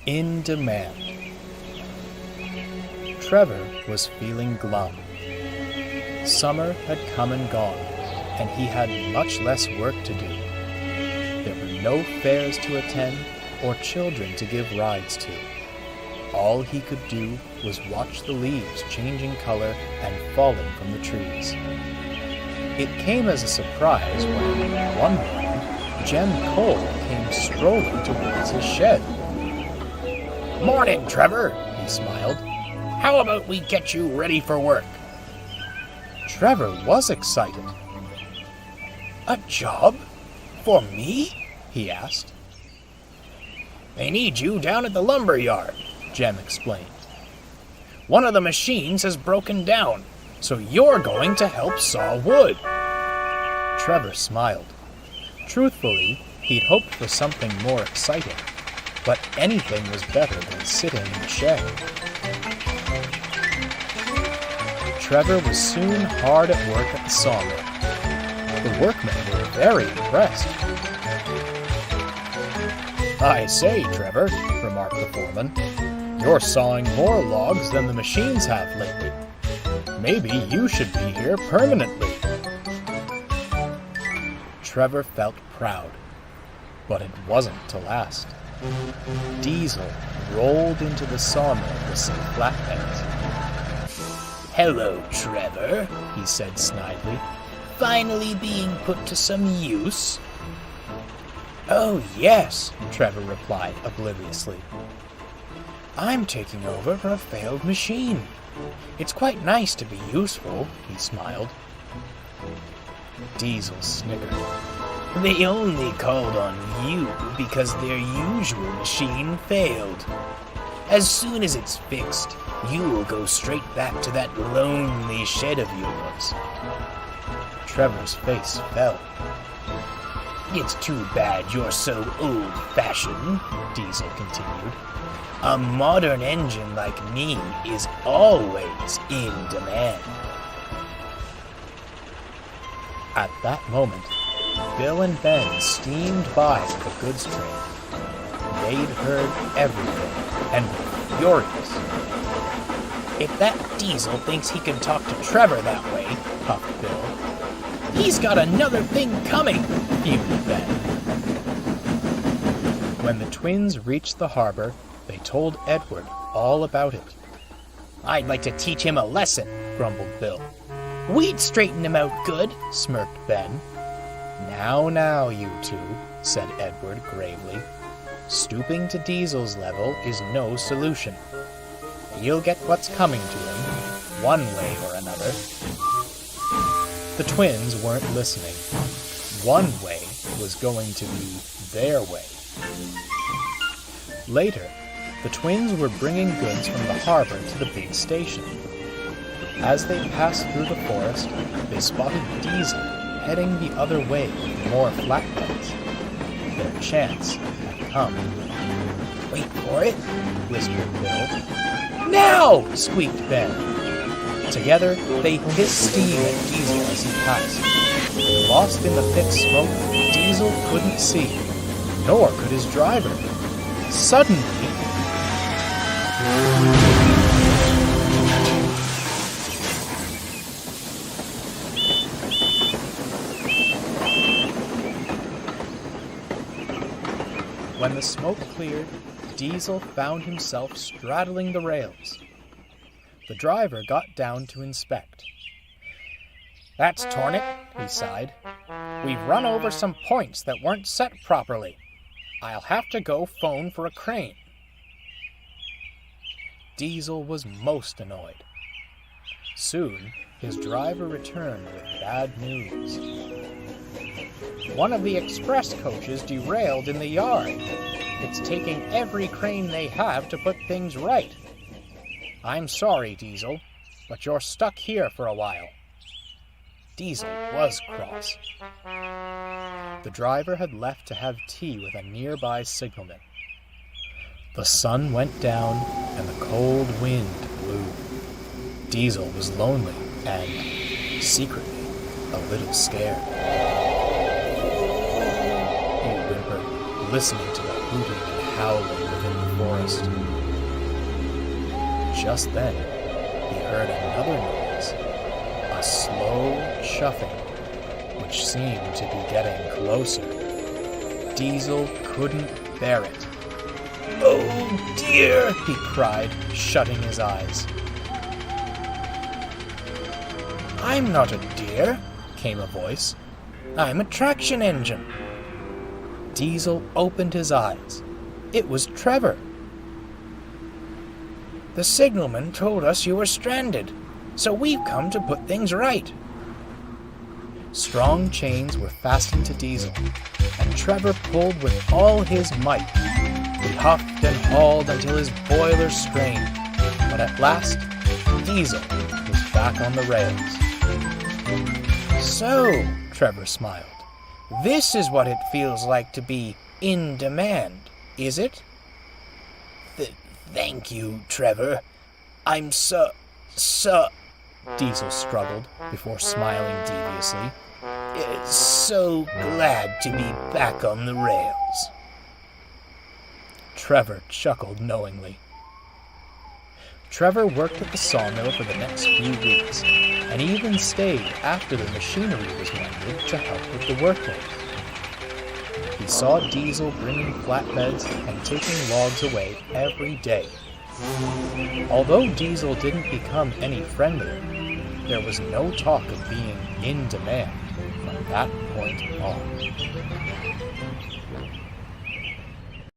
In demand. Trevor was feeling glum. Summer had come and gone, and he had much less work to do. There were no fairs to attend or children to give rides to. All he could do was watch the leaves changing color and falling from the trees. It came as a surprise when, one morning, Jem Cole came strolling towards his shed. "Morning, Trevor," he smiled. "How about we get you ready for work?" Trevor was excited. "A job? For me?" he asked. "They need you down at the lumber yard," Jem explained. "One of the machines has broken down, so you're going to help saw wood." Trevor smiled. Truthfully, he'd hoped for something more exciting, but anything was better than sitting in the shed. Trevor was soon hard at work at the sawmill. The workmen were very impressed. "I say, Trevor," remarked the foreman, "you're sawing more logs than the machines have lately. Maybe you should be here permanently." Trevor felt proud, but it wasn't to last. Diesel rolled into the sawmill with some flatbeds. "Hello, Trevor," he said snidely. "Finally being put to some use?" "Oh, yes," Trevor replied obliviously. "I'm taking over for a failed machine. It's quite nice to be useful," he smiled. Diesel snickered. "They only called on you because their usual machine failed. As soon as it's fixed, you'll go straight back to that lonely shed of yours." Trevor's face fell. "It's too bad you're so old-fashioned," Diesel continued. "A modern engine like me is always in demand." At that moment, Bill and Ben steamed by with the goods train. They'd heard everything and were furious. "If that Diesel thinks he can talk to Trevor that way," puffed Bill, "he's got another thing coming," fumed Ben. When the twins reached the harbor, they told Edward all about it. "I'd like to teach him a lesson," grumbled Bill. "We'd straighten him out good," smirked Ben. Now, you two," said Edward gravely. "Stooping to Diesel's level is no solution. He'll get what's coming to him, one way or another." The twins weren't listening. One way was going to be their way. Later, the twins were bringing goods from the harbor to the big station. As they passed through the forest, they spotted Diesel heading the other way with more flatbeds. Their chance had come. "Wait for it," whispered Bill. "Now!" squeaked Ben. Together, they hissed steam at Diesel as he passed. Lost in the thick smoke, Diesel couldn't see, nor could his driver. Suddenly, when the smoke cleared, Diesel found himself straddling the rails. The driver got down to inspect. "That's torn it," he sighed. "We've run over some points that weren't set properly. I'll have to go phone for a crane." Diesel was most annoyed. Soon, his driver returned with bad news. "One of the express coaches derailed in the yard. It's taking every crane they have to put things right. I'm sorry, Diesel, but you're stuck here for a while." Diesel was cross. The driver had left to have tea with a nearby signalman. The sun went down and the cold wind blew. Diesel was lonely and, secretly, a little scared. He whimpered, listening to the hooting and howling within the forest. most. Just then, he heard another noise, a slow chuffing, which seemed to be getting closer. Diesel couldn't bear it. Oh dear, he cried, shutting his eyes. I'm not a deer, came a voice. I'm a traction engine. Diesel opened his eyes. It was Trevor. The signalman told us you were stranded, so we've come to put things right. Strong chains were fastened to Diesel, and Trevor pulled with all his might. He huffed and hauled until his boiler strained, but at last, Diesel was back on the rails. So, Trevor smiled. this is what it feels like to be in demand, is it? Thank you, Trevor. I'm so... Diesel struggled before smiling deviously. So glad to be back on the rails. Trevor chuckled knowingly. Trevor worked at the sawmill for the next few weeks, and even stayed after the machinery was mended to help with the workload. He saw Diesel bringing flatbeds and taking logs away every day. Although Diesel didn't become any friendlier, there was no talk of being in demand from that point on.